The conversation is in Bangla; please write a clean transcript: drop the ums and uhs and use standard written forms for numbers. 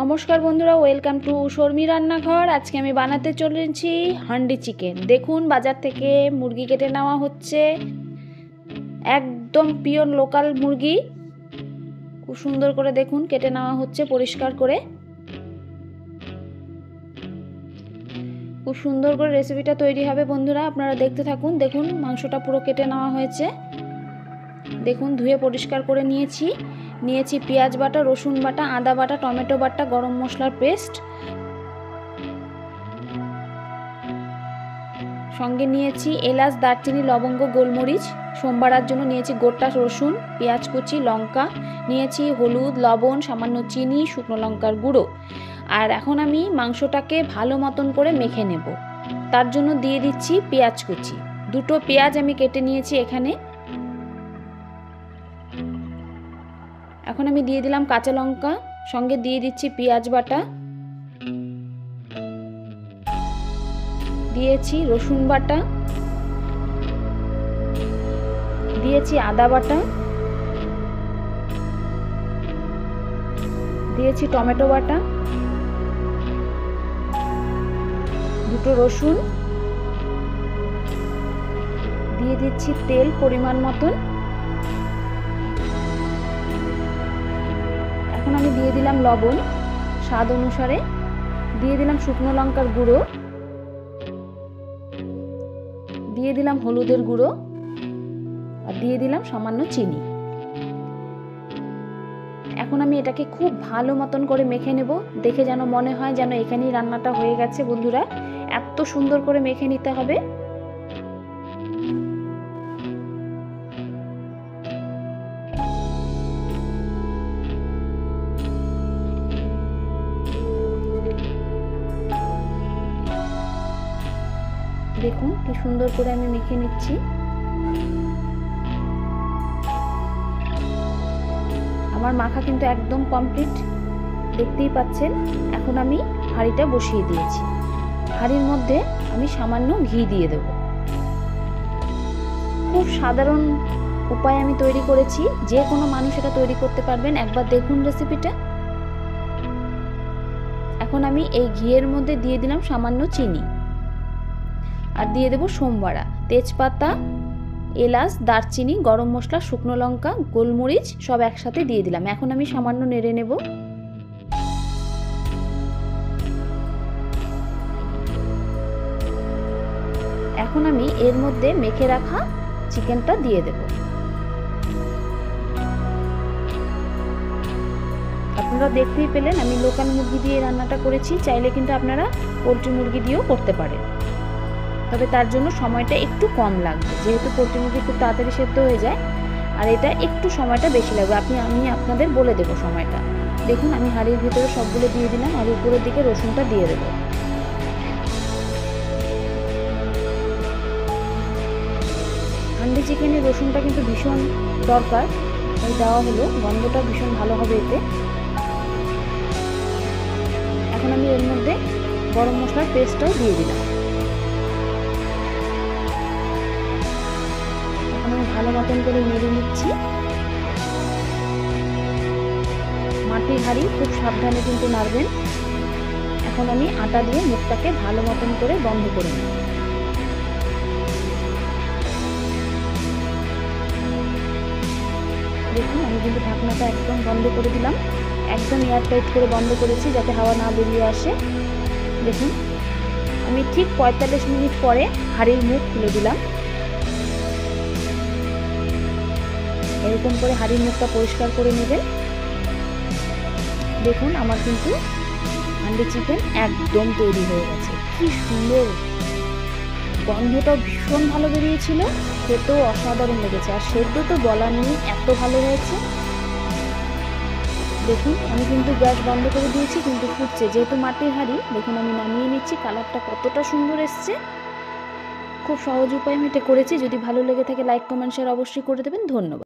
নমস্কার বন্ধুরা, ওয়েলকাম টু শর্মি রান্নাঘর। আজকে আমি বানাতে চলেছি হান্ডি চিকেন। দেখুন, বাজার থেকে মুরগি কেটে নেওয়া হচ্ছে, একদম পিওর লোকাল মুরগি। খুব সুন্দর করে দেখুন কেটে নেওয়া হচ্ছে পরিষ্কার করে। খুব সুন্দর করে রেসিপিটা তৈরি হবে বন্ধুরা, আপনারা দেখতে থাকুন। দেখুন মাংসটা পুরো কেটে নেওয়া হয়েছে। দেখুন ধুয়ে পরিষ্কার করে নিয়েছি পেঁয়াজ বাটা, রসুন বাটা, আদা বাটা, টমেটো বাটা, গরম মশলার পেস্ট, সঙ্গে নিয়েছি এলাচ, দারচিনি, লবঙ্গ, গোলমরিচ। সোমবারের জন্য নিয়েছি গোটা রসুন, পেঁয়াজ কুচি, লঙ্কা নিয়েছি, হলুদ, লবণ, সামান্য চিনি, শুকনো লঙ্কার গুঁড়ো। আর এখন আমি মাংসটাকে ভালো মতন করে মেখে নেব। তার জন্য দিয়ে দিচ্ছি পেঁয়াজ কুচি। দুটো পেঁয়াজ আমি কেটে নিয়েছি এখানে। এখন আমি দিয়ে দিলাম কাঁচা লঙ্কা, সঙ্গে দিয়ে দিচ্ছি পেঁয়াজ বাটা, দিয়েছি রসুন বাটা, দিয়েছি আদা বাটা, দিয়েছি টমেটো বাটা, দুটো রসুন, দিয়ে দিচ্ছি তেল পরিমাণ মতন। এখন আমি দিয়ে দিলাম লবণ স্বাদ অনুসারে, দিয়ে দিলাম শুকনো লঙ্কার গুঁড়ো, দিয়ে দিলাম হলুদের গুঁড়ো, আর দিয়ে দিলাম সামান্য চিনি। এখন আমি এটাকে খুব ভালো মতন করে মেখে নেব। দেখে যেন মনে হয় যেন এখানেই রান্নাটা হয়ে গেছে বন্ধুরা, এত সুন্দর করে মেখে নিতে হবে। দেখুন কি সুন্দর করে আমি মেখে নিচ্ছি। আমার মাখা কিন্তু একদম কমপ্লিট, দেখতেই পাচ্ছেন। এখন আমি হাঁড়িটা বসিয়ে দিয়েছি। হাঁড়ির মধ্যে আমি সামান্য ঘি দিয়ে দেব। খুব সাধারণ উপায়ে আমি তৈরি করেছি, যে কোনো মানুষ এটা তৈরি করতে পারবেন। একবার দেখুন রেসিপিটা। এখন আমি এই ঘিয়ের মধ্যে দিয়ে দিলাম সামান্য চিনি, আর দিয়ে দেবো সোমবারা, তেজপাতা, এলাচ, দারচিনি, গরম মশলা, শুকনো লঙ্কা, গোলমরিচ সব একসাথে দিয়ে দিলাম। এখন আমি সামান্য নেড়ে নেব। এখন আমি এর মধ্যে মেখে রাখা চিকেনটা দিয়ে দেব। আপনারা দেখতেই পেলেন আমি লোকাল মুরগি দিয়ে রান্নাটা করেছি। চাইলে কিন্তু আপনারা পোলট্রি মুরগি দিয়েও করতে পারেন, তবে তার জন্য সময়টা একটু কম লাগবে, যেহেতু পোলট্রি মুরগি খুব তাড়াতাড়ি সেদ্ধ হয়ে যায়, আর এটা একটু সময়টা বেশি লাগবে। আমি আপনাদের বলে দেবো সময়টা। দেখুন আমি হাঁড়ির ভিতরে সবগুলো দিয়ে দিলাম, আর উপরের দিকে রসুনটা দিয়ে দেবো। হান্ডি চিকেনের রসুনটা কিন্তু ভীষণ দরকার, তাই দেওয়া হলো, গন্ধটা ভীষণ ভালো হবে এতে। এখন আমি এর মধ্যে গরম মশলার পেস্টটাও দিয়ে দিলাম। ভালো মতন করে নেড়ে নিচ্ছি। মাটির হাঁড়ি, খুব সাবধানে কিন্তু নাড়বেন। এখন আমি আটা দিয়ে মুখটাকে ভালো মতন করে বন্ধ করে নিই। দেখুন আমি কিন্তু ঢাকনাটা একদম বন্ধ করে দিলাম, একদম এয়ারটাইট করে বন্ধ করেছি যাতে হাওয়া না বেরিয়ে আসে। দেখুন আমি ঠিক 45 মিনিট পরে হাঁড়ির মুখ খুলে দিলাম। এরকম করে হাঁড়ির মুখটা পরিষ্কার করে নেবেন। দেখুন আমার কিন্তু হান্ডি চিকেন একদম তৈরি হয়ে গেছে। কি সুন্দর গন্ধটা ভীষণ ভালো বেরিয়েছিল, খেতেও অসাধারণ লেগেছে, আর সেদ্ধ তো বলার নেই, এত ভালো হয়েছে। দেখুন আমি কিন্তু গ্যাস বন্ধ করে দিয়েছি, কিন্তু ফুটছে, যেহেতু মাটির হাঁড়ি। দেখুন আমি নামিয়ে নিচ্ছি, কালারটা কতটা সুন্দর এসছে। খুব সহজ উপায়ে আমি এটা করেছি। যদি ভালো লেগে থাকে লাইক, কমেন্ট, শেয়ার অবশ্যই করে দেবেন। ধন্যবাদ।